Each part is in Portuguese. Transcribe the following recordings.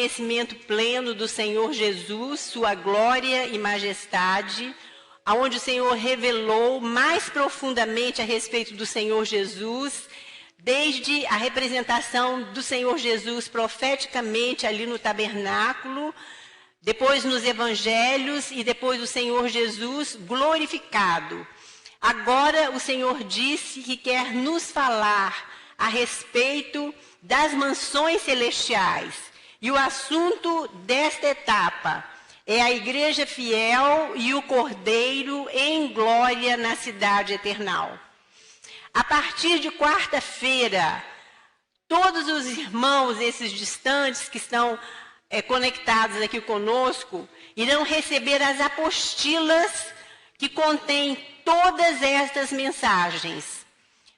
conhecimento pleno do Senhor Jesus, sua glória e majestade, aonde o Senhor revelou mais profundamente a respeito do Senhor Jesus, desde a representação do Senhor Jesus profeticamente ali no tabernáculo, depois nos evangelhos e depois o Senhor Jesus glorificado. Agora o Senhor disse que quer nos falar a respeito das mansões celestiais. E o assunto desta etapa é a igreja fiel e o Cordeiro em glória na cidade eternal. A partir de quarta-feira, todos os irmãos, esses distantes que estão conectados aqui conosco, irão receber as apostilas que contêm todas estas mensagens.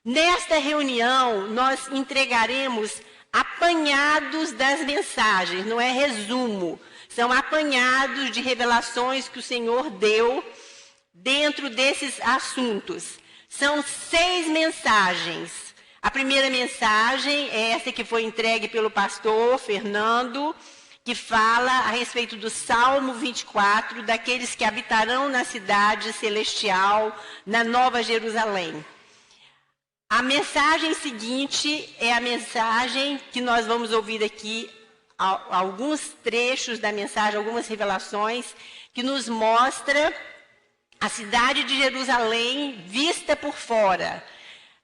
Nesta reunião, nós entregaremos apanhados das mensagens, não é resumo, são apanhados de revelações que o Senhor deu dentro desses assuntos. São 6 mensagens. A primeira mensagem é essa que foi entregue pelo pastor Fernando, que fala a respeito do Salmo 24, daqueles que habitarão na cidade celestial, na Nova Jerusalém. A mensagem seguinte é a mensagem que nós vamos ouvir aqui, alguns trechos da mensagem, algumas revelações, que nos mostra a cidade de Jerusalém vista por fora.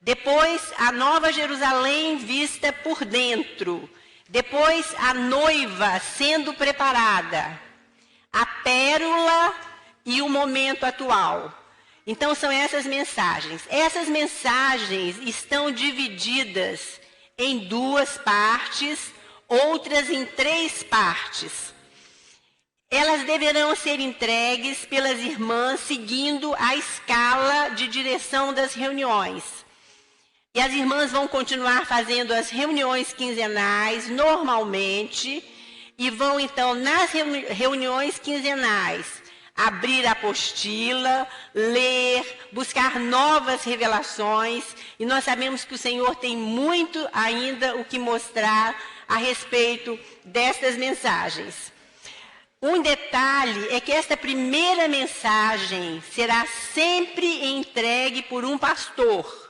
Depois, a Nova Jerusalém vista por dentro. Depois, a noiva sendo preparada, a pérola e o momento atual. Então, são essas mensagens. Essas mensagens estão divididas em 2 partes, outras em 3 partes. Elas deverão ser entregues pelas irmãs seguindo a escala de direção das reuniões. E as irmãs vão continuar fazendo as reuniões quinzenais normalmente e vão, então, nas reuniões quinzenais, abrir a apostila, ler, buscar novas revelações. E nós sabemos que o Senhor tem muito ainda o que mostrar a respeito destas mensagens. Um detalhe é que esta primeira mensagem será sempre entregue por um pastor.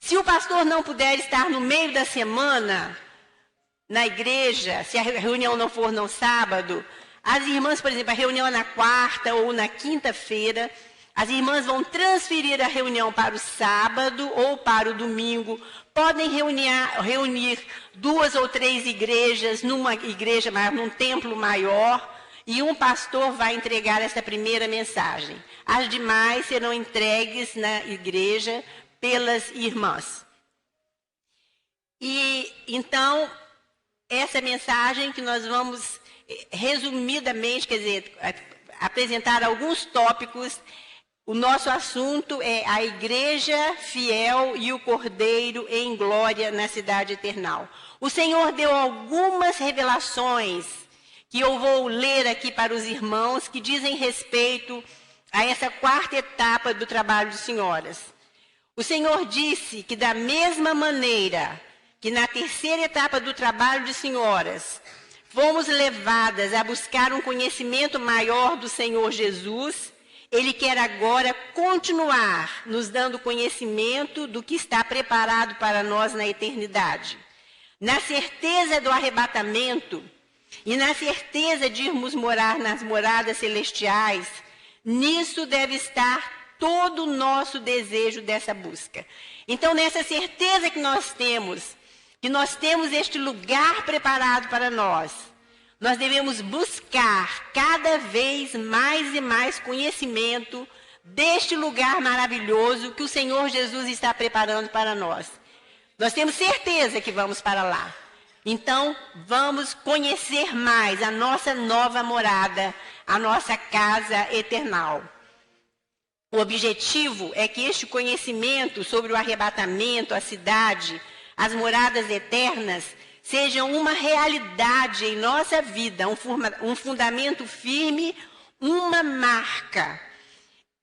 Se o pastor não puder estar no meio da semana na igreja, se a reunião não for no sábado, as irmãs, por exemplo, a reunião é na quarta ou na quinta-feira, as irmãs vão transferir a reunião para o sábado ou para o domingo. Podem reunir 2 ou 3 igrejas numa igreja, num templo maior, e um pastor vai entregar essa primeira mensagem. As demais serão entregues na igreja pelas irmãs. E então, essa mensagem que nós vamos resumidamente, quer dizer, apresentar alguns tópicos. O nosso assunto é a igreja fiel e o Cordeiro em glória na cidade eternal. O Senhor deu algumas revelações que eu vou ler aqui para os irmãos, que dizem respeito a essa 4ª etapa do trabalho de senhoras. O Senhor disse que da mesma maneira que na 3ª etapa do trabalho de senhoras, fomos levadas a buscar um conhecimento maior do Senhor Jesus, Ele quer agora continuar nos dando conhecimento do que está preparado para nós na eternidade. Na certeza do arrebatamento e na certeza de irmos morar nas moradas celestiais, nisso deve estar todo o nosso desejo dessa busca. Então, nessa certeza que nós temos este lugar preparado para nós devemos buscar cada vez mais e mais conhecimento deste lugar maravilhoso que o Senhor Jesus está preparando para nós. Nós temos certeza que vamos para lá. Então, vamos conhecer mais a nossa nova morada, a nossa casa eternal. O objetivo é que este conhecimento sobre o arrebatamento, a cidade, as moradas eternas, sejam uma realidade em nossa vida, um fundamento firme, uma marca.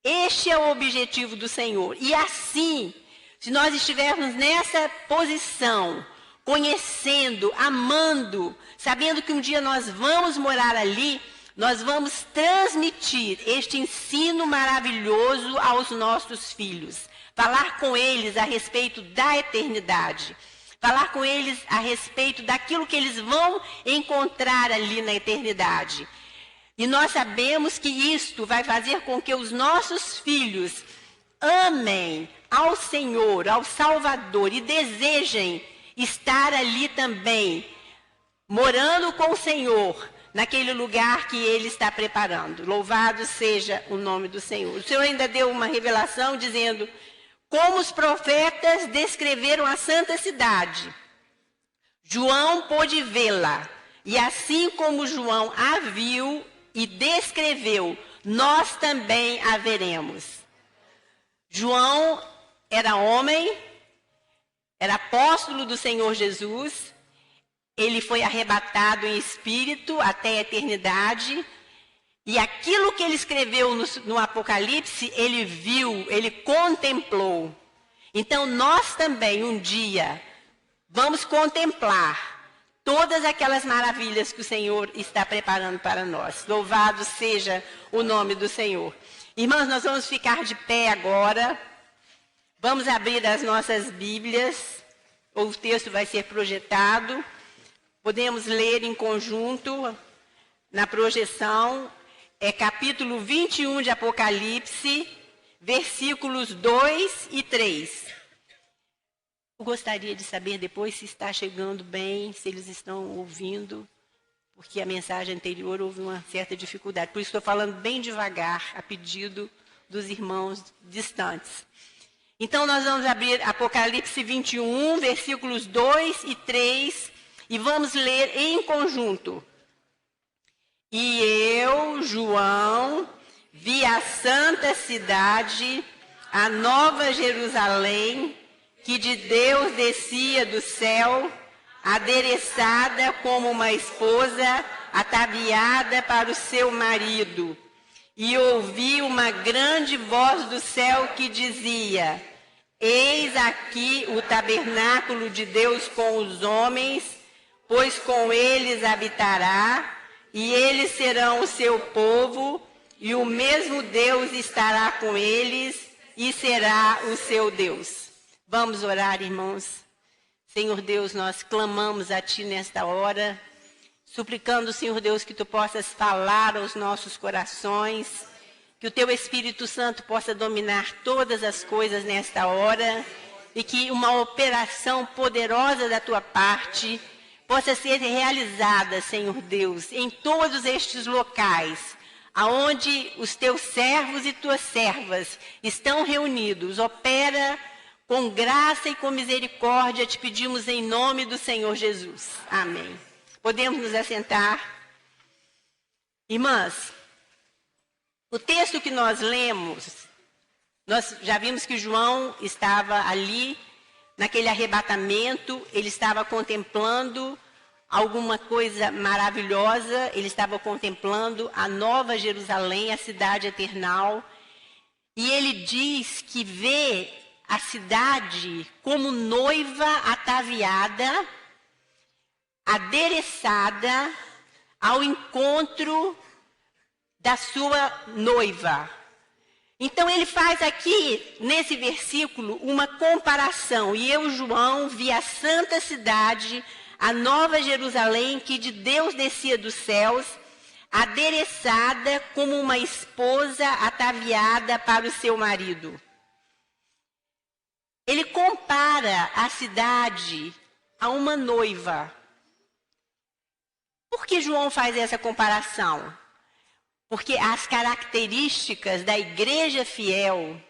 Este é o objetivo do Senhor. E assim, se nós estivermos nessa posição, conhecendo, amando, sabendo que um dia nós vamos morar ali, nós vamos transmitir este ensino maravilhoso aos nossos filhos. Falar com eles a respeito da eternidade. Falar com eles a respeito daquilo que eles vão encontrar ali na eternidade. E nós sabemos que isto vai fazer com que os nossos filhos amem ao Senhor, ao Salvador, e desejem estar ali também, morando com o Senhor, naquele lugar que Ele está preparando. Louvado seja o nome do Senhor. O Senhor ainda deu uma revelação dizendo como os profetas descreveram a santa cidade. João pôde vê-la, e assim como João a viu e descreveu, nós também a veremos. João era homem, era apóstolo do Senhor Jesus, ele foi arrebatado em espírito até a eternidade, e aquilo que ele escreveu no Apocalipse, ele viu, ele contemplou. Então nós também um dia vamos contemplar todas aquelas maravilhas que o Senhor está preparando para nós. Louvado seja o nome do Senhor. Irmãos, nós vamos ficar de pé agora. Vamos abrir as nossas Bíblias. O texto vai ser projetado. Podemos ler em conjunto na projeção. É capítulo 21 de Apocalipse, versículos 2 e 3. Eu gostaria de saber depois se está chegando bem, se eles estão ouvindo, porque a mensagem anterior houve uma certa dificuldade. Por isso estou falando bem devagar, a pedido dos irmãos distantes. Então nós vamos abrir Apocalipse 21, versículos 2 e 3, e vamos ler em conjunto. E eu, João, vi a santa cidade, a nova Jerusalém, que de Deus descia do céu, adereçada como uma esposa ataviada para o seu marido. E ouvi uma grande voz do céu que dizia: Eis aqui o tabernáculo de Deus com os homens, pois com eles habitará, e eles serão o seu povo, e o mesmo Deus estará com eles, e será o seu Deus. Vamos orar, irmãos. Senhor Deus, nós clamamos a Ti nesta hora, suplicando, Senhor Deus, que Tu possas falar aos nossos corações, que o Teu Espírito Santo possa dominar todas as coisas nesta hora, e que uma operação poderosa da Tua parte possa ser realizada, Senhor Deus, em todos estes locais, aonde os Teus servos e Tuas servas estão reunidos. Opera com graça e com misericórdia, te pedimos em nome do Senhor Jesus. Amém. Podemos nos assentar. Irmãs, o texto que nós lemos, nós já vimos que João estava ali, naquele arrebatamento, ele estava contemplando alguma coisa maravilhosa, ele estava contemplando a nova Jerusalém, a cidade eternal, e ele diz que vê a cidade como noiva ataviada, adereçada ao encontro da sua noiva. Então ele faz aqui, nesse versículo, uma comparação. E eu, João, vi a santa cidade, a nova Jerusalém, que de Deus descia dos céus, adereçada como uma esposa ataviada para o seu marido. Ele compara a cidade a uma noiva. Por que João faz essa comparação? Porque as características da igreja fiel,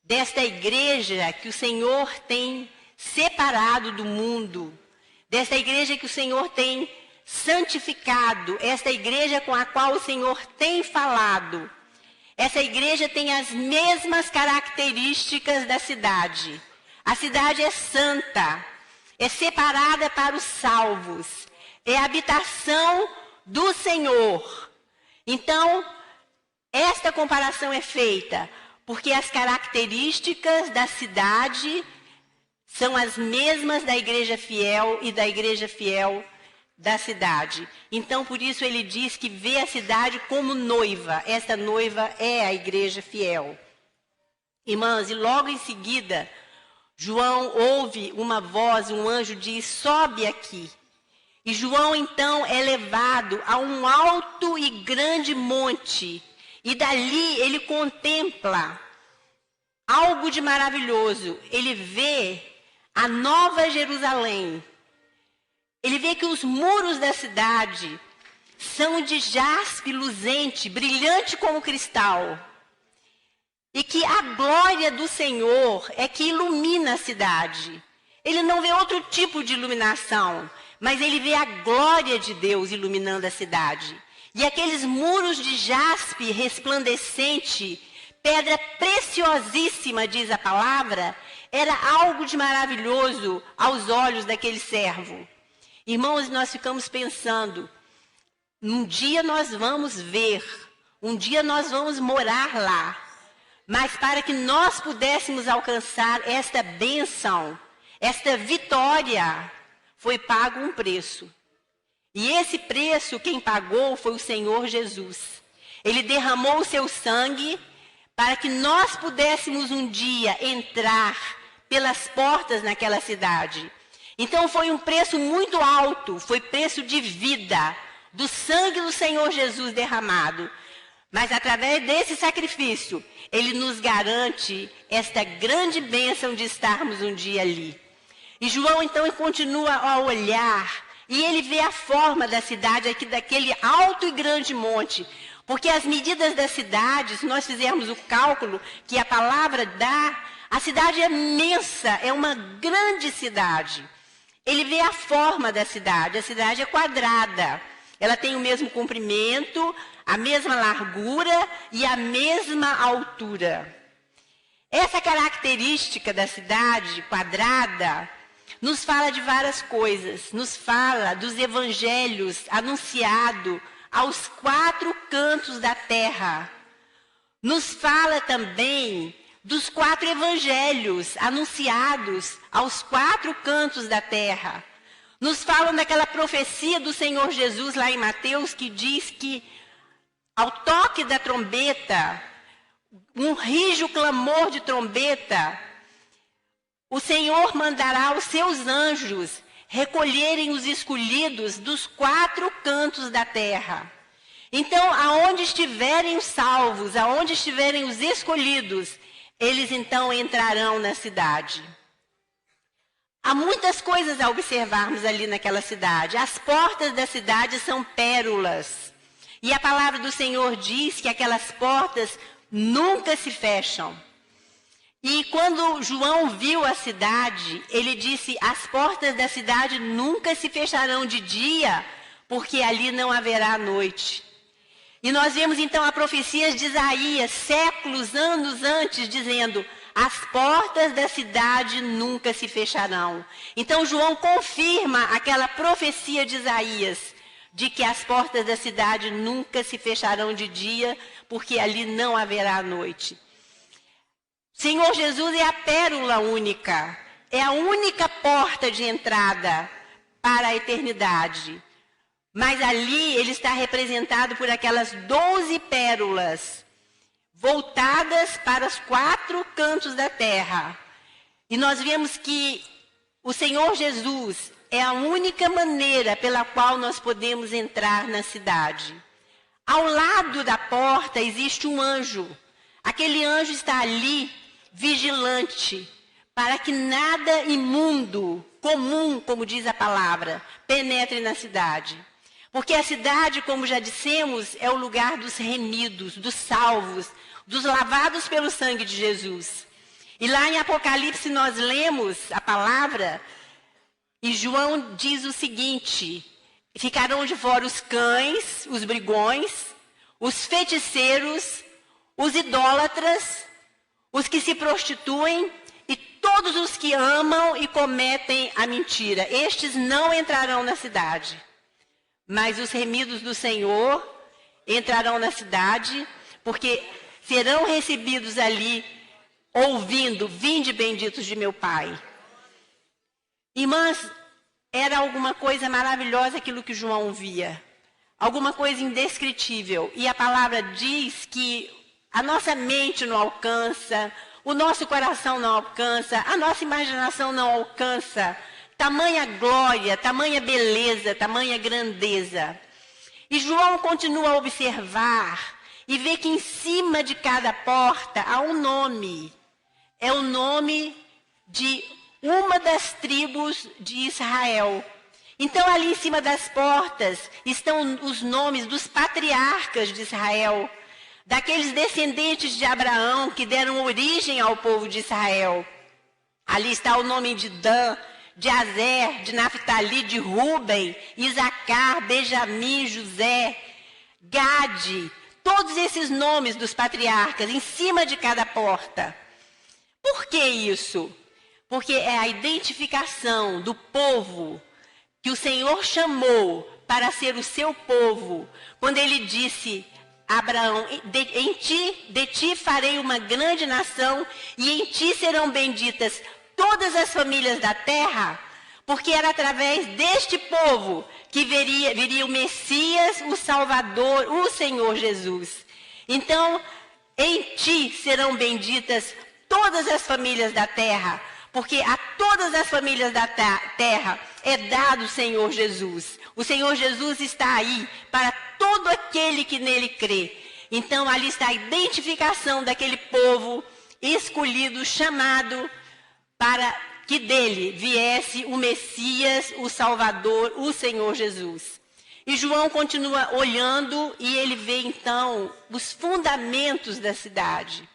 desta igreja que o Senhor tem separado do mundo, desta igreja que o Senhor tem santificado, esta igreja com a qual o Senhor tem falado, essa igreja tem as mesmas características da cidade. A cidade é santa, é separada para os salvos, é a habitação do Senhor. Então, esta comparação é feita porque as características da cidade são as mesmas da igreja fiel e da igreja fiel da cidade. Então, por isso ele diz que vê a cidade como noiva. Esta noiva é a igreja fiel. Irmãs, e logo em seguida, João ouve uma voz, um anjo diz, sobe aqui. E João, então, é levado a um alto e grande monte. E dali ele contempla algo de maravilhoso. Ele vê a Nova Jerusalém. Ele vê que os muros da cidade são de jaspe luzente, brilhante como cristal. E que a glória do Senhor é que ilumina a cidade. Ele não vê outro tipo de iluminação, mas ele vê a glória de Deus iluminando a cidade. E aqueles muros de jaspe resplandecente, pedra preciosíssima, diz a palavra, era algo de maravilhoso aos olhos daquele servo. Irmãos, nós ficamos pensando, um dia nós vamos ver, um dia nós vamos morar lá. Mas para que nós pudéssemos alcançar esta bênção, esta vitória, foi pago um preço. E esse preço, quem pagou foi o Senhor Jesus. Ele derramou o seu sangue para que nós pudéssemos um dia entrar pelas portas naquela cidade. Então foi um preço muito alto, foi preço de vida, do sangue do Senhor Jesus derramado. Mas através desse sacrifício, ele nos garante esta grande bênção de estarmos um dia ali. E João então continua a olhar, e ele vê a forma da cidade aqui, daquele alto e grande monte. Porque as medidas da cidade, se nós fizermos o cálculo que a palavra dá, a cidade é imensa, é uma grande cidade. Ele vê a forma da cidade, a cidade é quadrada. Ela tem o mesmo comprimento, a mesma largura e a mesma altura. Essa característica da cidade quadrada nos fala de várias coisas. Nos fala dos evangelhos anunciados aos 4 cantos da terra. Nos fala também dos 4 evangelhos anunciados aos 4 cantos da terra. Nos falam daquela profecia do Senhor Jesus lá em Mateus, que diz que ao toque da trombeta, um rijo clamor de trombeta, o Senhor mandará os seus anjos recolherem os escolhidos dos 4 cantos da terra. Então, aonde estiverem os salvos, aonde estiverem os escolhidos, eles então entrarão na cidade. Há muitas coisas a observarmos ali naquela cidade. As portas da cidade são pérolas. E a palavra do Senhor diz que aquelas portas nunca se fecham. E quando João viu a cidade, ele disse, as portas da cidade nunca se fecharão de dia, porque ali não haverá noite. E nós vemos então a profecia de Isaías, séculos, anos antes, dizendo, as portas da cidade nunca se fecharão. Então João confirma aquela profecia de Isaías, de que as portas da cidade nunca se fecharão de dia, porque ali não haverá noite. Senhor Jesus é a pérola única, é a única porta de entrada para a eternidade. Mas ali ele está representado por aquelas 12 pérolas, voltadas para os 4 cantos da terra. E nós vemos que o Senhor Jesus é a única maneira pela qual nós podemos entrar na cidade. Ao lado da porta existe um anjo. Aquele anjo está ali, vigilante, para que nada imundo, comum, como diz a palavra, penetre na cidade. Porque a cidade, como já dissemos, é o lugar dos remidos, dos salvos, dos lavados pelo sangue de Jesus. E lá em Apocalipse nós lemos a palavra, e João diz o seguinte, ficarão de fora os cães, os brigões, os feiticeiros, os idólatras, os que se prostituem e todos os que amam e cometem a mentira. Estes não entrarão na cidade. Mas os remidos do Senhor entrarão na cidade, porque serão recebidos ali, ouvindo, vinde benditos de meu Pai. Irmãs, era alguma coisa maravilhosa aquilo que João via. Alguma coisa indescritível. E a palavra diz que a nossa mente não alcança, o nosso coração não alcança, a nossa imaginação não alcança. Tamanha glória, tamanha beleza, tamanha grandeza. E João continua a observar e vê que em cima de cada porta há um nome. É o nome de uma das tribos de Israel. Então, ali em cima das portas estão os nomes dos patriarcas de Israel, daqueles descendentes de Abraão que deram origem ao povo de Israel. Ali está o nome de Dan, de Azer, de Naphtali, de Ruben, Isacar, Benjamim, José, Gade, todos esses nomes dos patriarcas em cima de cada porta. Por que isso? Porque é a identificação do povo que o Senhor chamou para ser o seu povo, quando ele disse a Abraão, de ti farei uma grande nação, e em ti serão benditas todas as famílias da terra, porque era através deste povo que viria o Messias, o Salvador, o Senhor Jesus. Então, em ti serão benditas todas as famílias da terra, porque a todas as famílias da terra é dado o Senhor Jesus. O Senhor Jesus está aí para todo aquele que nele crê. Então, ali está a identificação daquele povo escolhido, chamado para que dele viesse o Messias, o Salvador, o Senhor Jesus. E João continua olhando e ele vê então os fundamentos da cidade.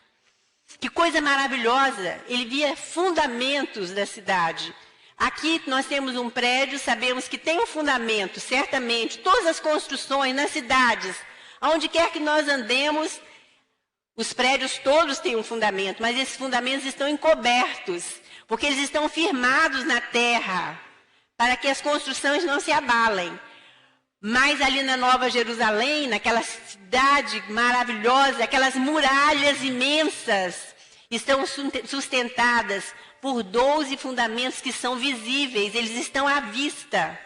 Que coisa maravilhosa, ele via fundamentos da cidade. Aqui nós temos um prédio, sabemos que tem um fundamento, certamente, todas as construções nas cidades, aonde quer que nós andemos, os prédios todos têm um fundamento, mas esses fundamentos estão encobertos, porque eles estão firmados na terra, para que as construções não se abalem. Mas ali na Nova Jerusalém, naquela cidade maravilhosa, aquelas muralhas imensas, estão sustentadas por 12 fundamentos que são visíveis, eles estão à vista.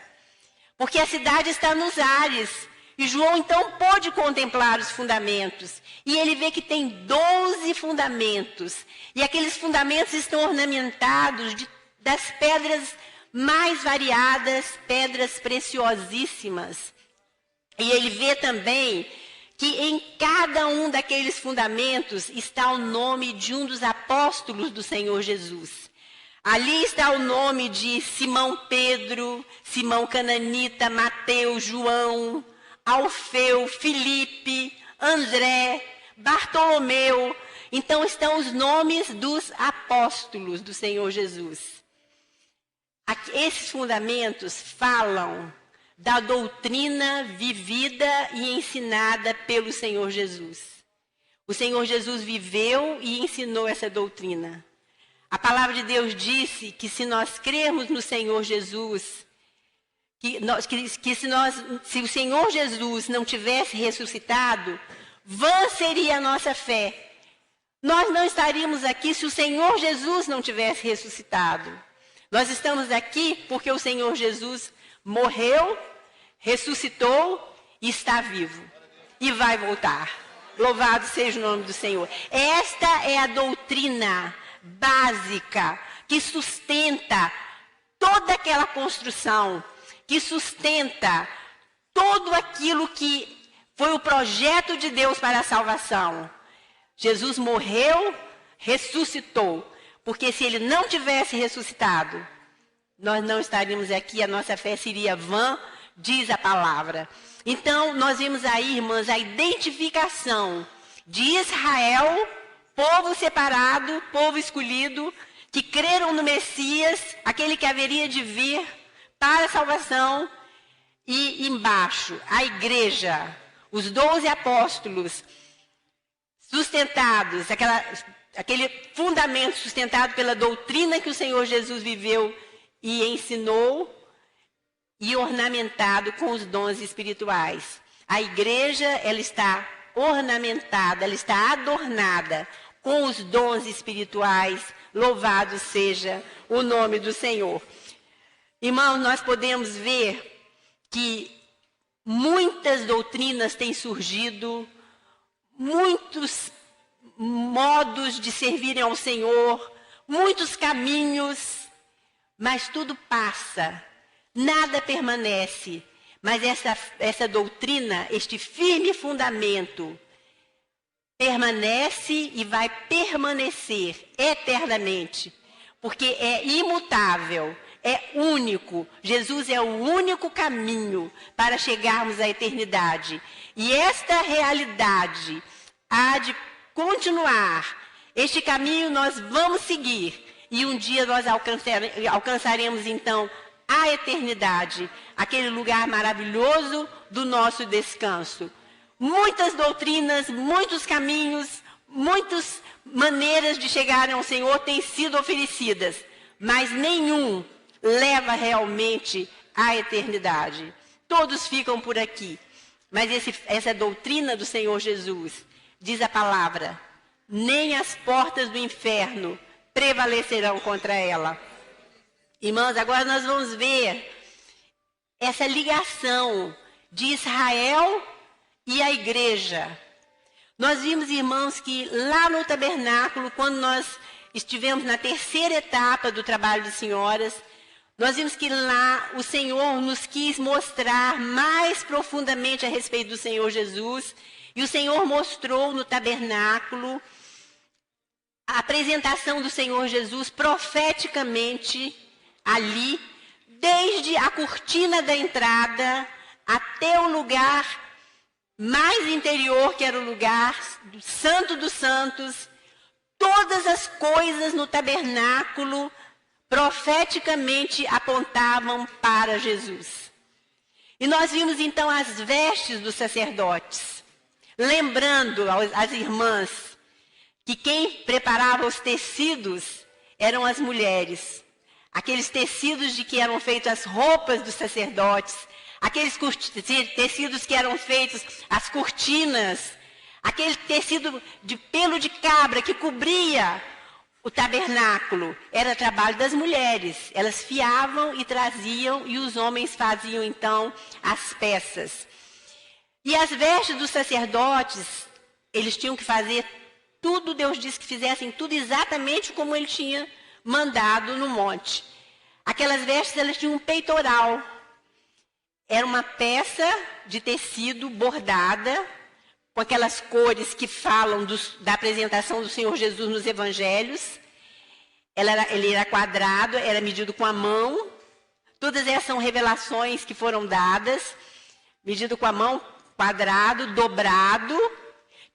Porque a cidade está nos ares. E João então pôde contemplar os fundamentos. E ele vê que tem 12 fundamentos. E aqueles fundamentos estão ornamentados das pedras mais variadas, pedras preciosíssimas. E ele vê também que em cada um daqueles fundamentos está o nome de um dos apóstolos do Senhor Jesus. Ali está o nome de Simão Pedro, Simão Cananita, Mateus, João, Alfeu, Filipe, André, Bartolomeu. Então estão os nomes dos apóstolos do Senhor Jesus. Esses fundamentos falam da doutrina vivida e ensinada pelo Senhor Jesus. O Senhor Jesus viveu e ensinou essa doutrina. A palavra de Deus disse que se nós crermos no Senhor Jesus, se o Senhor Jesus não tivesse ressuscitado, vã seria a nossa fé. Nós não estaríamos aqui se o Senhor Jesus não tivesse ressuscitado. Nós estamos aqui porque o Senhor Jesus morreu, ressuscitou e está vivo. E vai voltar. Louvado seja o nome do Senhor. Esta é a doutrina básica que sustenta toda aquela construção, que sustenta tudo aquilo que foi o projeto de Deus para a salvação. Jesus morreu, ressuscitou. Porque se ele não tivesse ressuscitado, nós não estaríamos aqui, a nossa fé seria vã, diz a palavra. Então, nós vimos aí, irmãs, a identificação de Israel, povo separado, povo escolhido, que creram no Messias, aquele que haveria de vir para a salvação. E embaixo, a igreja, os 12 apóstolos, sustentados, aquele fundamento sustentado pela doutrina que o Senhor Jesus viveu e ensinou, e ornamentado com os dons espirituais. A igreja, ela está ornamentada, ela está adornada com os dons espirituais. Louvado seja o nome do Senhor. Irmãos, nós podemos ver que muitas doutrinas têm surgido, muitos modos de servirem ao Senhor, muitos caminhos, mas tudo passa, nada permanece. Mas essa doutrina, este firme fundamento, permanece e vai permanecer eternamente, porque é imutável, é único. Jesus é o único caminho para chegarmos à eternidade. E esta realidade há de continuar. Este caminho nós vamos seguir. E um dia nós alcançaremos então a eternidade, aquele lugar maravilhoso do nosso descanso. Muitas doutrinas, muitos caminhos, muitas maneiras de chegar ao Senhor têm sido oferecidas, mas nenhum leva realmente à eternidade. Todos ficam por aqui. Mas essa doutrina do Senhor Jesus, diz a palavra, nem as portas do inferno prevalecerão contra ela. Irmãos, agora nós vamos ver essa ligação de Israel e a igreja. Nós vimos, irmãos, que lá no tabernáculo, quando nós estivemos na terceira etapa do trabalho de senhoras, nós vimos que lá o Senhor nos quis mostrar mais profundamente a respeito do Senhor Jesus. E o Senhor mostrou no tabernáculo a apresentação do Senhor Jesus profeticamente ali, desde a cortina da entrada até o lugar mais interior, que era o lugar do Santo dos Santos. Todas as coisas no tabernáculo profeticamente apontavam para Jesus. E nós vimos então as vestes dos sacerdotes, lembrando às irmãs que quem preparava os tecidos eram as mulheres. Aqueles tecidos de que eram feitas as roupas dos sacerdotes, aqueles tecidos que eram feitos as cortinas, aquele tecido de pelo de cabra que cobria o tabernáculo, era trabalho das mulheres. Elas fiavam e traziam, e os homens faziam então as peças. E as vestes dos sacerdotes, eles tinham que fazer tudo, Deus disse que fizessem tudo exatamente como ele tinha mandado no monte. Aquelas vestes, elas tinham um peitoral. Era uma peça de tecido bordada, com aquelas cores que falam da apresentação do Senhor Jesus nos evangelhos. Ele era quadrado, era medido com a mão. Todas essas são revelações que foram dadas. Medido com a mão, quadrado, dobrado.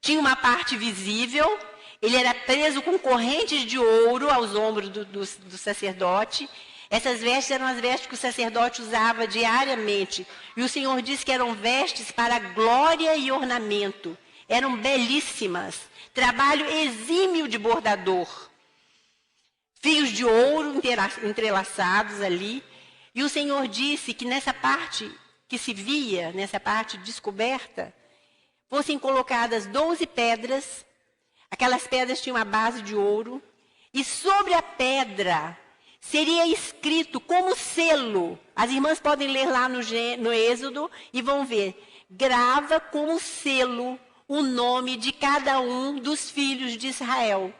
Tinha uma parte visível. Ele era preso com correntes de ouro aos ombros do sacerdote. Essas vestes eram as vestes que o sacerdote usava diariamente. E o Senhor disse que eram vestes para glória e ornamento. Eram belíssimas. Trabalho exímio de bordador. Fios de ouro entrelaçados ali. E o Senhor disse que nessa parte que se via, nessa parte descoberta, fossem colocadas 12 pedras. Aquelas pedras tinham uma base de ouro. E sobre a pedra seria escrito como selo. As irmãs podem ler lá no Êxodo e vão ver. Grava como selo o nome de cada um dos filhos de Israel,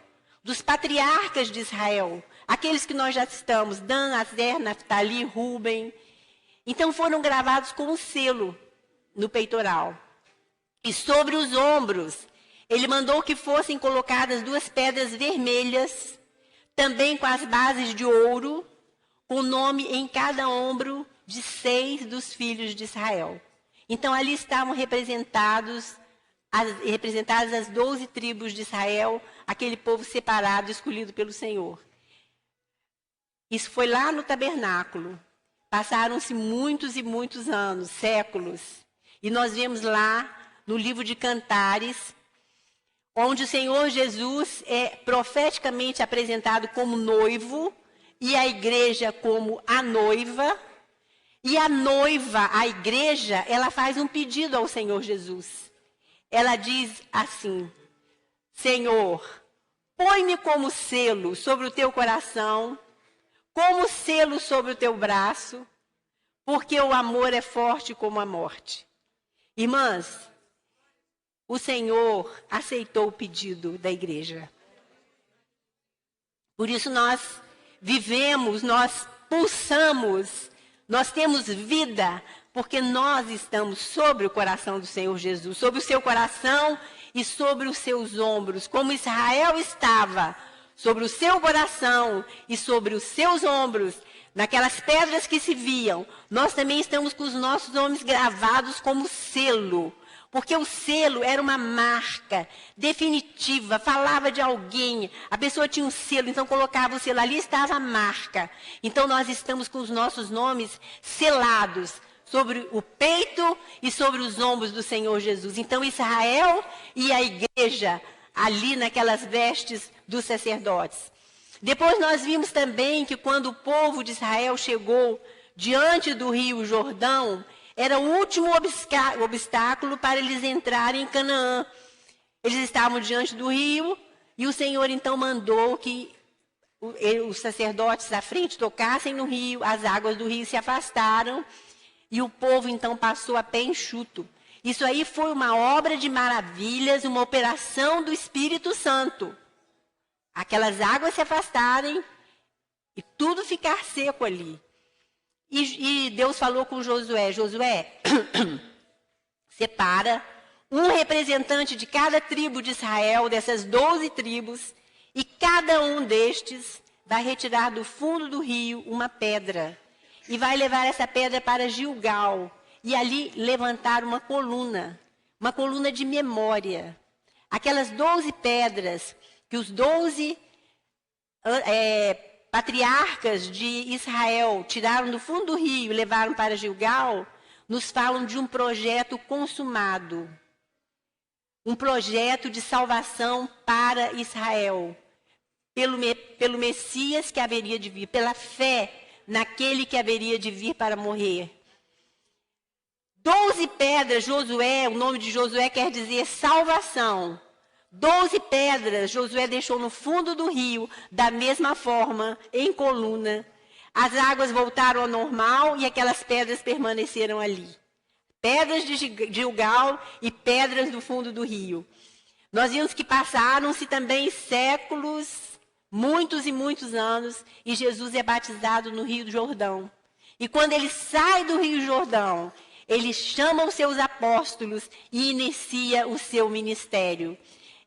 dos patriarcas de Israel, aqueles que nós já citamos, Dan, Aser, Naftali, Ruben. Então foram gravados com um selo no peitoral. E sobre os ombros, ele mandou que fossem colocadas 2 pedras vermelhas, também com as bases de ouro, com o nome em cada ombro de 6 dos filhos de Israel. Então ali estavam representadas as 12 tribos de Israel, aquele povo separado, escolhido pelo Senhor. Isso foi lá no tabernáculo. Passaram-se muitos e muitos anos, séculos. E nós vemos lá no livro de Cantares, onde o Senhor Jesus é profeticamente apresentado como noivo e a igreja como a noiva. E a noiva, a igreja, ela faz um pedido ao Senhor Jesus. Ela diz assim: Senhor, põe-me como selo sobre o teu coração, como selo sobre o teu braço, porque o amor é forte como a morte. Irmãs, o Senhor aceitou o pedido da igreja. Por isso nós vivemos, nós pulsamos, nós temos vida, porque nós estamos sobre o coração do Senhor Jesus, sobre o seu coração e sobre os seus ombros, como Israel estava sobre o seu coração e sobre os seus ombros, naquelas pedras que se viam. Nós também estamos com os nossos nomes gravados como selo, porque o selo era uma marca definitiva, falava de alguém, a pessoa tinha um selo, então colocava o selo, ali estava a marca. Então nós estamos com os nossos nomes selados sobre o peito e sobre os ombros do Senhor Jesus. Então Israel e a igreja ali naquelas vestes dos sacerdotes. Depois nós vimos também que quando o povo de Israel chegou diante do rio Jordão, era o último obstáculo para eles entrarem em Canaã. Eles estavam diante do rio e o Senhor então mandou que os sacerdotes à frente tocassem no rio, as águas do rio se afastaram e o povo então passou a pé enxuto. Isso aí foi uma obra de maravilhas, uma operação do Espírito Santo. Aquelas águas se afastarem e tudo ficar seco ali. E Deus falou com Josué, Josué, separa um representante de cada tribo de Israel, dessas 12 tribos, e cada um destes vai retirar do fundo do rio uma pedra. E vai levar essa pedra para Gilgal, e ali levantar uma coluna de memória. Aquelas 12 pedras que os 12 patriarcas de Israel tiraram do fundo do rio e levaram para Gilgal, nos falam de um projeto consumado. Um projeto de salvação para Israel. Pelo Messias que haveria de vir, pela fé naquele que haveria de vir para morrer. 12 pedras, Josué, o nome de Josué quer dizer salvação. 12 pedras Josué deixou no fundo do rio, da mesma forma, em coluna. As águas voltaram ao normal e aquelas pedras permaneceram ali. Pedras de Gilgal e pedras do fundo do rio. Nós vimos que passaram-se também séculos, muitos e muitos anos, e Jesus é batizado no Rio do Jordão. E quando ele sai do Rio Jordão, ele chama os seus apóstolos e inicia o seu ministério.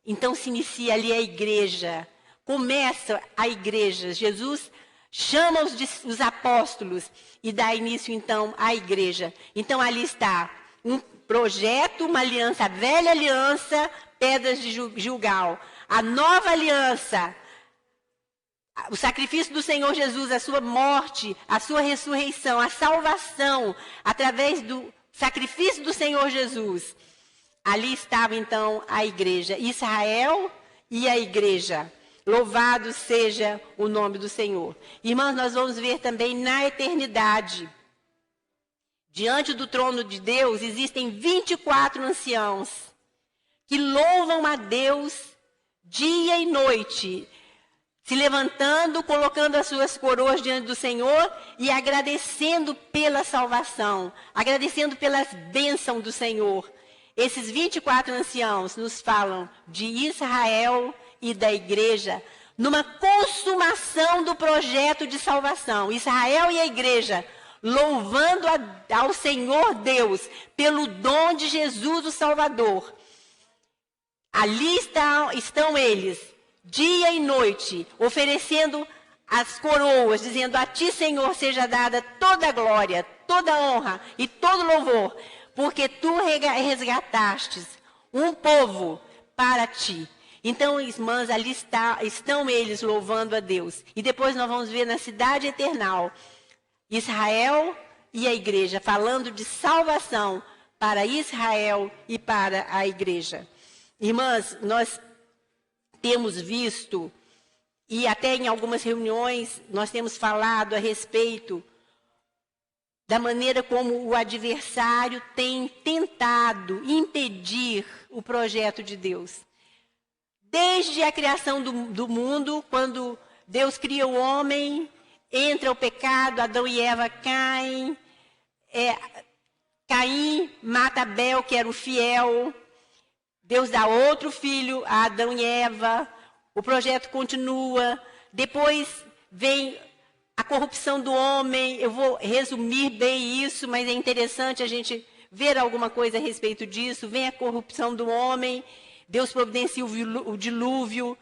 Então se inicia ali a igreja, começa a igreja. Jesus chama os apóstolos e dá início então à igreja. Então ali está um projeto, uma aliança, a velha aliança, pedras de Gilgal. A nova aliança, o sacrifício do Senhor Jesus, a sua morte, a sua ressurreição, a salvação, através do sacrifício do Senhor Jesus. Ali estava então a igreja, Israel e a igreja. Louvado seja o nome do Senhor. Irmãos, nós vamos ver também na eternidade. Diante do trono de Deus existem 24 anciãos que louvam a Deus dia e noite, se levantando, colocando as suas coroas diante do Senhor e agradecendo pela salvação, agradecendo pelas bênçãos do Senhor. Esses 24 anciãos nos falam de Israel e da igreja, numa consumação do projeto de salvação. Israel e a igreja louvando ao Senhor Deus pelo dom de Jesus o Salvador. Ali estão eles, dia e noite, oferecendo as coroas, dizendo: a ti, Senhor, seja dada toda a glória, toda a honra e todo louvor, porque tu resgatastes um povo para ti. Então, irmãs, ali estão eles louvando a Deus. E depois nós vamos ver na cidade eternal, Israel e a igreja, falando de salvação para Israel e para a igreja. Irmãs, nós temos visto, e até em algumas reuniões nós temos falado a respeito da maneira como o adversário tem tentado impedir o projeto de Deus. Desde a criação do mundo, quando Deus cria o homem, entra o pecado, Adão e Eva caem, Caim mata Abel, que era o fiel, Deus dá outro filho a Adão e Eva, o projeto continua, depois vem a corrupção do homem. Eu vou resumir bem isso, mas é interessante a gente ver alguma coisa a respeito disso. Vem a corrupção do homem, Deus providencia o dilúvio,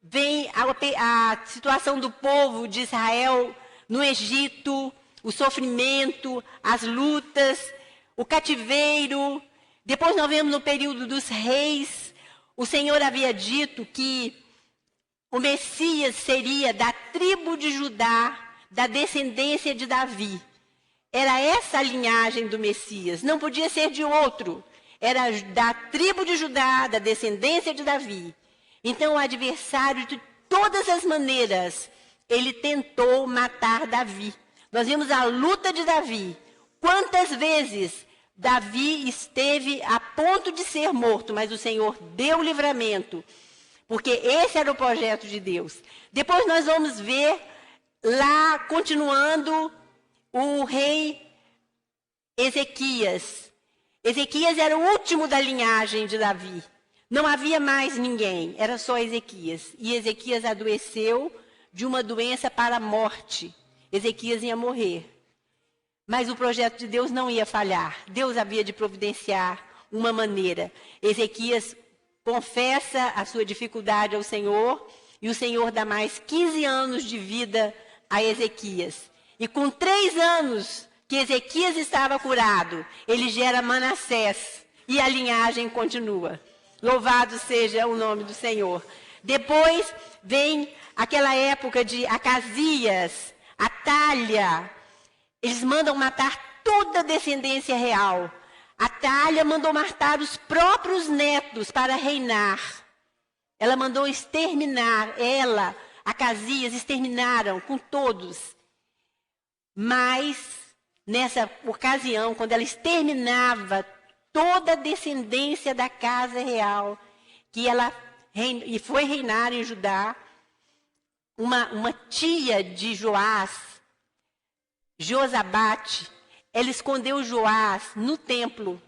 vem a situação do povo de Israel no Egito, o sofrimento, as lutas, o cativeiro. Depois nós vemos no período dos reis, o Senhor havia dito que o Messias seria da tribo de Judá, da descendência de Davi. Era essa a linhagem do Messias, não podia ser de outro. Era da tribo de Judá, da descendência de Davi. Então o adversário, de todas as maneiras, ele tentou matar Davi. Nós vimos a luta de Davi. Quantas vezes Davi esteve a ponto de ser morto, mas o Senhor deu livramento. Porque esse era o projeto de Deus. Depois nós vamos ver lá, continuando, o rei Ezequias. Ezequias era o último da linhagem de Davi. Não havia mais ninguém, era só Ezequias. E Ezequias adoeceu de uma doença para a morte. Ezequias ia morrer. Mas o projeto de Deus não ia falhar. Deus havia de providenciar uma maneira. Ezequias confessa a sua dificuldade ao Senhor, e o Senhor dá mais 15 anos de vida a Ezequias. E com 3 anos que Ezequias estava curado, ele gera Manassés, e a linhagem continua. Louvado seja o nome do Senhor. Depois vem aquela época de Acasias, Atália. Eles mandam matar toda a descendência real. Atália mandou matar os próprios netos para reinar. Ela mandou exterminar, Acasias, exterminaram com todos. Mas, nessa ocasião, quando ela exterminava toda a descendência da casa real, que ela e foi reinar em Judá, uma tia de Joás, Josabate, ela escondeu Joás no templo.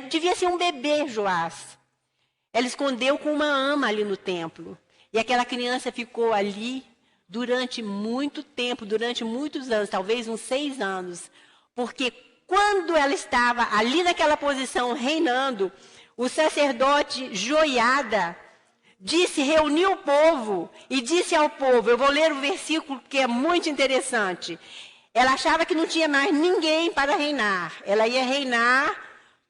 Devia ser um bebê, Joás. Ela escondeu com uma ama ali no templo. E aquela criança ficou ali durante muito tempo, durante muitos anos, talvez uns 6 anos. Porque quando ela estava ali naquela posição reinando, o sacerdote Joiada reuniu o povo e disse ao povo, eu vou ler o versículo que é muito interessante. Ela achava que não tinha mais ninguém para reinar. Ela ia reinar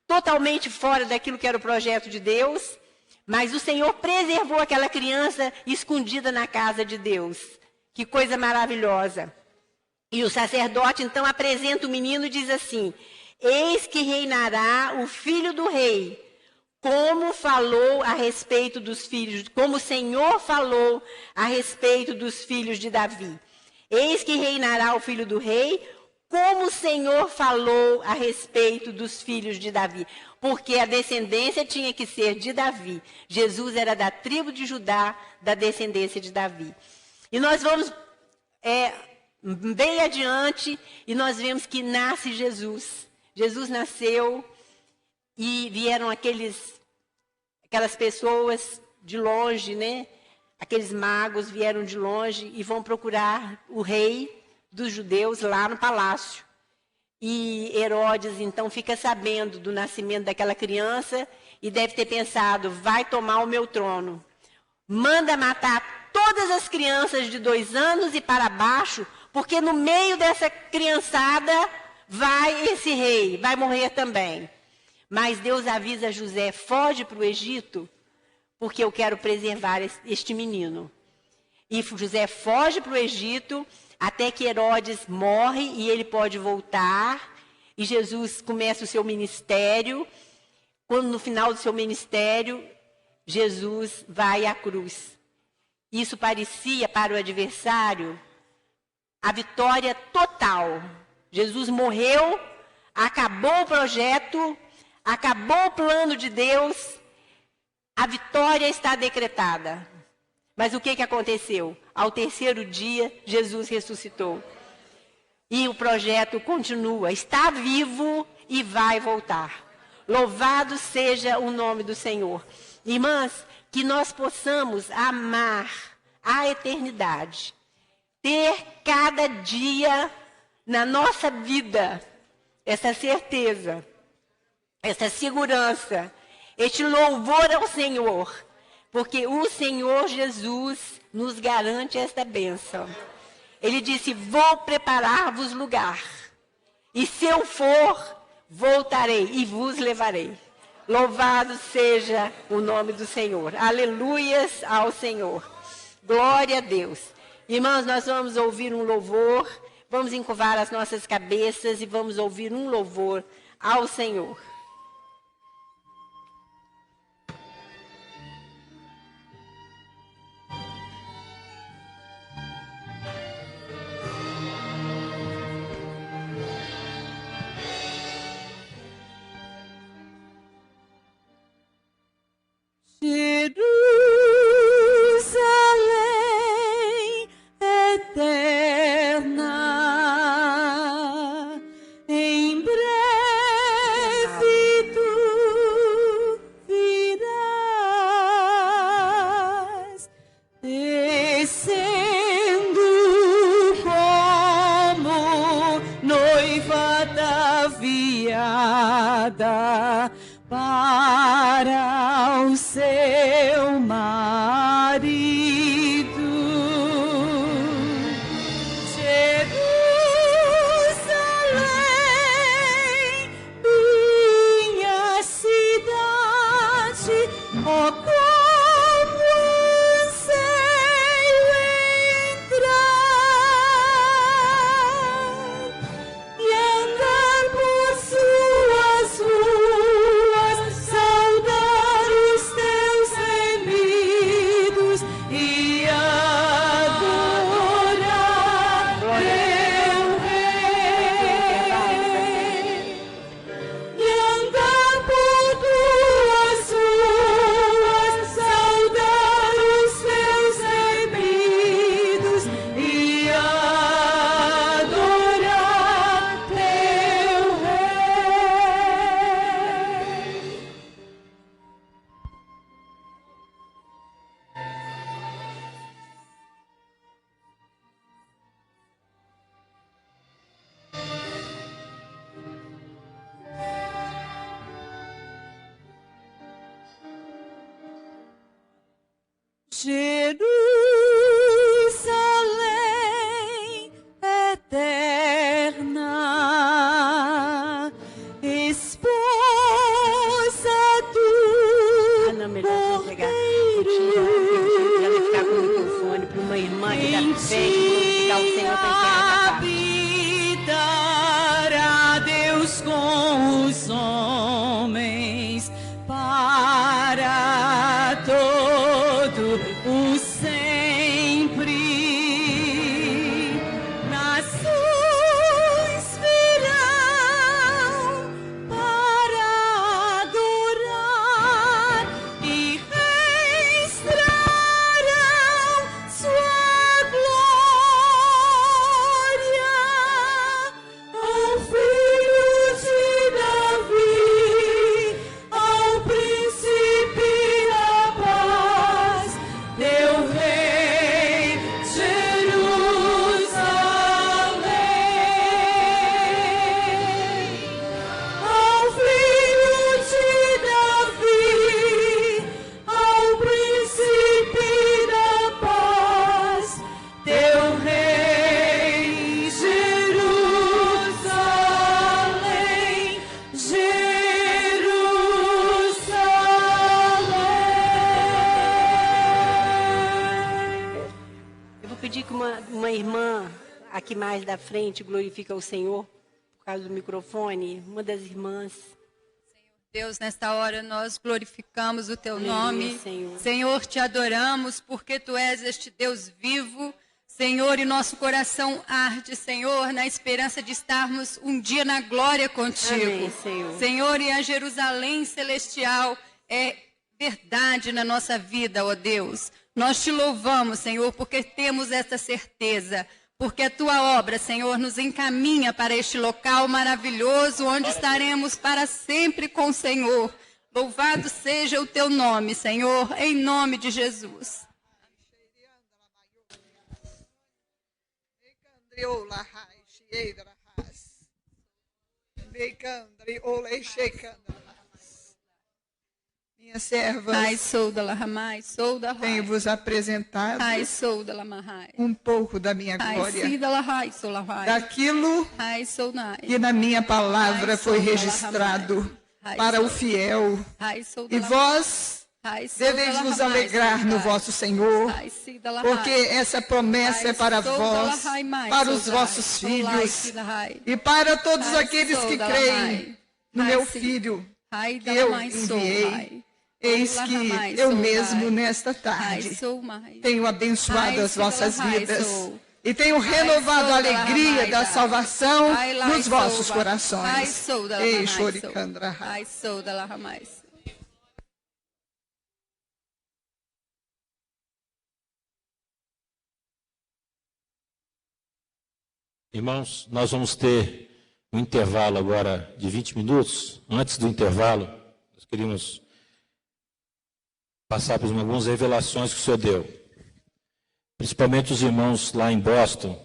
totalmente fora daquilo que era o projeto de Deus, mas o Senhor preservou aquela criança escondida na casa de Deus. Que coisa maravilhosa. E o sacerdote então apresenta o menino e diz assim, eis que reinará o filho do rei, como falou a respeito dos filhos, como o Senhor falou a respeito dos filhos de Davi. Eis que reinará o filho do rei, como o Senhor falou a respeito dos filhos de Davi. Porque a descendência tinha que ser de Davi. Jesus era da tribo de Judá, da descendência de Davi. E nós vamos bem adiante e nós vemos que nasce Jesus. Jesus nasceu e vieram aquelas pessoas de longe, né? Aqueles magos vieram de longe e vão procurar o rei dos judeus lá no palácio. E Herodes, então, fica sabendo do nascimento daquela criança e deve ter pensado, vai tomar o meu trono. Manda matar todas as crianças de 2 anos e para baixo, porque no meio dessa criançada vai esse rei, vai morrer também. Mas Deus avisa José, foge para o Egito, porque eu quero preservar este menino. E José foge para o Egito, até que Herodes morre e ele pode voltar. E Jesus começa o seu ministério. Quando no final do seu ministério, Jesus vai à cruz. Isso parecia para o adversário a vitória total. Jesus morreu, acabou o projeto, acabou o plano de Deus. A vitória está decretada. Mas o que aconteceu? ao terceiro dia, Jesus ressuscitou. E o projeto continua, está vivo e vai voltar. Louvado seja o nome do Senhor. Irmãs, que nós possamos amar a eternidade, ter cada dia na nossa vida essa certeza, essa segurança, este louvor ao Senhor, porque o Senhor Jesus nos garante esta bênção. Ele disse, vou preparar-vos lugar, e se eu for, voltarei e vos levarei. Louvado seja o nome do Senhor. Aleluias ao Senhor. Glória a Deus. Irmãos, nós vamos ouvir um louvor, vamos encurvar as nossas cabeças e vamos ouvir um louvor ao Senhor. Jerusalém eterna, em breve tu virás, descendo como noiva ataviada para o seu marido. Jerusalém, minha cidade, ó, como anseio entrar e andar por suas ruas, saudar os teus remidos e adorar teu rei. E andar por tuas ruas, saudar os teus remidos e adorar teu rei. Jerusalém eterna, esposa do Não, melhor você pegar o tiro, ela ficar com o microfone para uma irmã que está perto, glorificar o Senhor para encerrar essa parte. habitará Deus com os homens para todo o sempre. Nações virão para adorar e reis trarão sua glória ao filho de Davi, ao príncipe da paz, teu rei, Jerusalém. Ao filho de Davi, ao príncipe da paz, teu rei, Jerusalém, Jerusalém. Eu vou pedir que uma irmã aqui mais da frente glorifique ao Senhor, por causa do microfone, uma das irmãs. Deus, nesta hora nós glorificamos o teu Aleluia, nome. Senhor. Senhor, te adoramos porque tu és este Deus vivo. Senhor, e nosso coração arde, Senhor, na esperança de estarmos um dia na glória contigo. Amém, Senhor. Senhor, e a Jerusalém celestial é verdade na nossa vida, ó Deus. Nós te louvamos, Senhor, porque temos esta certeza, porque a tua obra, Senhor, nos encaminha para este local maravilhoso, onde estaremos para sempre com o Senhor. Louvado seja o teu nome, Senhor, em nome de Jesus. Minhas servas, Ai, sou da Lahamai, sou da tenho-vos apresentado Ai, sou da Lamahai. um pouco da minha Ai, glória, sim, da Lahai, sou Lahai. daquilo Ai, sou Nai. que na minha palavra foi registrado para o fiel. Ai, sou da E Lahai. vós Ai, sou da deveis vos Lahamai, alegrar sou no Lahai. vosso Senhor, Ai, sim, da Lahai. porque essa promessa é para Ai, sou da vós, Lahai, mais, para sou os da vossos Lahai, sou Lahai, filhos sim, da Lahai. e para todos Ai, aqueles sou que da creem Lahai. no Ai, meu sim. Filho, Ai, que da eu Lahai, sou enviei. Lahai. Eis Ai, que Lahamai, eu sou mesmo Lahai. nesta Ai, tarde sou mais. tenho abençoado Ai, as sim, da vossas Lahai, vidas sou. e tenho renovado sou a da alegria Lahamai, da da. salvação Ai, lá, nos sou, vossos vai. corações. Ai, sou da Ei, Lahamai, sou. Shorikandra. Ai, sou da Lahamai. Irmãos, nós vamos ter um intervalo agora de 20 minutos. Antes do intervalo, nós queríamos passar por algumas revelações que o Senhor deu. Principalmente os irmãos lá em Boston.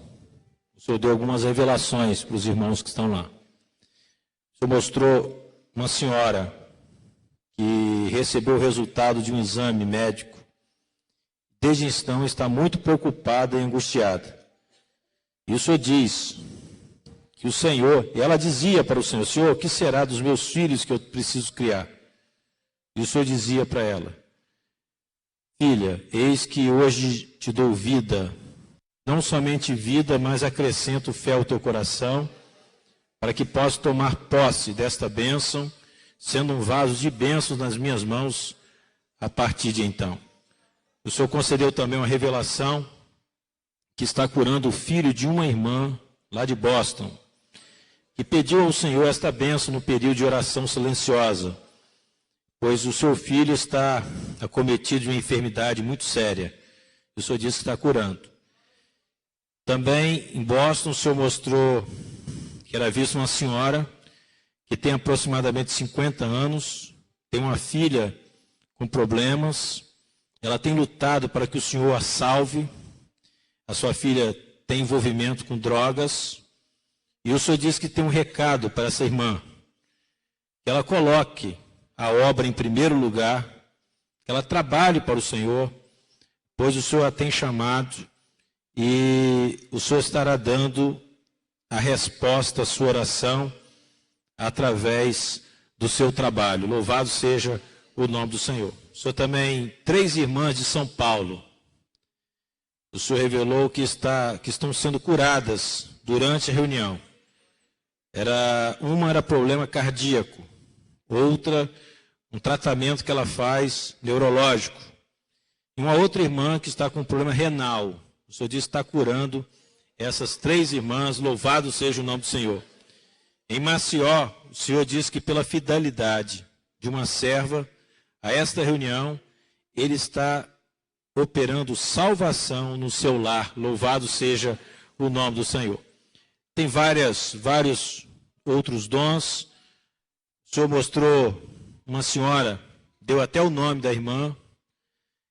O Senhor deu algumas revelações para os irmãos que estão lá. O Senhor mostrou uma senhora que recebeu o resultado de um exame médico. Desde então está muito preocupada e angustiada. E o Senhor diz que o Senhor, e ela dizia para o Senhor, Senhor, o que será dos meus filhos que eu preciso criar? E o Senhor dizia para ela, filha, eis que hoje te dou vida, não somente vida, mas acrescento fé ao teu coração, para que possa tomar posse desta bênção, sendo um vaso de bênçãos nas minhas mãos a partir de então. O Senhor concedeu também uma revelação que está curando o filho de uma irmã lá de Boston, que pediu ao Senhor esta bênção no período de oração silenciosa, pois o seu filho está acometido de uma enfermidade muito séria. O Senhor disse que está curando. Também em Boston, o Senhor mostrou que era visto uma senhora que tem aproximadamente 50 anos, tem uma filha com problemas, ela tem lutado para que o Senhor a salve. A sua filha tem envolvimento com drogas. E o Senhor diz que tem um recado para essa irmã. Que ela coloque a obra em primeiro lugar. Que ela trabalhe para o Senhor. Pois o Senhor a tem chamado. E o Senhor estará dando a resposta à sua oração através do seu trabalho. Louvado seja o nome do Senhor. O Senhor também, 3 irmãs de São Paulo. O Senhor revelou que estão sendo curadas durante a reunião. Uma era problema cardíaco, outra um tratamento que ela faz neurológico. E uma outra irmã que está com um problema renal. O Senhor diz que está curando essas 3 irmãs, louvado seja o nome do Senhor. Em Maceió, o Senhor diz que pela fidelidade de uma serva a esta reunião, Ele está operando salvação no seu lar. Louvado seja o nome do Senhor. Tem vários outros dons. O Senhor mostrou uma senhora, deu até o nome da irmã.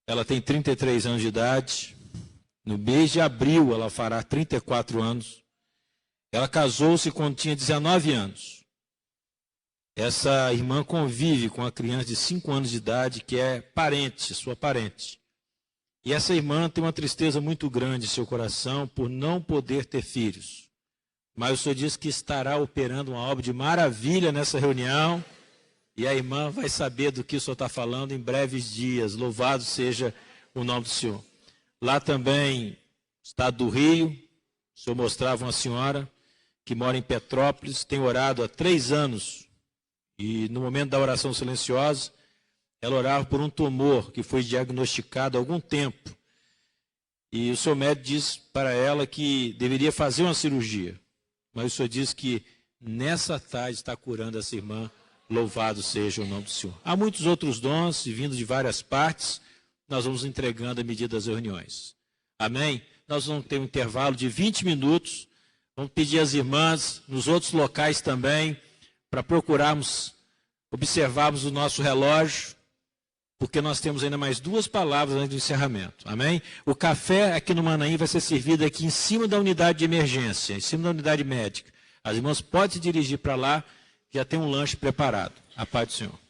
Ela tem 33 anos de idade. No mês de abril ela fará 34 anos. Ela casou-se quando tinha 19 anos. Essa irmã convive com uma criança de 5 anos de idade que é parente, sua parente. E essa irmã tem uma tristeza muito grande em seu coração por não poder ter filhos. Mas o Senhor diz que estará operando uma obra de maravilha nessa reunião. E a irmã vai saber do que o Senhor está falando em breves dias. Louvado seja o nome do Senhor. Lá também, estado do Rio, o Senhor mostrava uma senhora que mora em Petrópolis, tem orado há 3 anos. E no momento da oração silenciosa, ela orava por um tumor que foi diagnosticado há algum tempo. E o seu médico disse para ela que deveria fazer uma cirurgia. Mas o Senhor diz que nessa tarde está curando essa irmã. Louvado seja o nome do Senhor. Há muitos outros dons vindo de várias partes. nós vamos entregando à medida das reuniões. Amém? Nós vamos ter um intervalo de 20 minutos. Vamos pedir às irmãs, nos outros locais também, para observarmos o nosso relógio, porque nós temos ainda mais 2 palavras antes do encerramento. Amém? O café aqui no Manaim vai ser servido aqui em cima da unidade de emergência, em cima da unidade médica. As irmãs podem se dirigir para lá, já tem um lanche preparado. A paz do Senhor.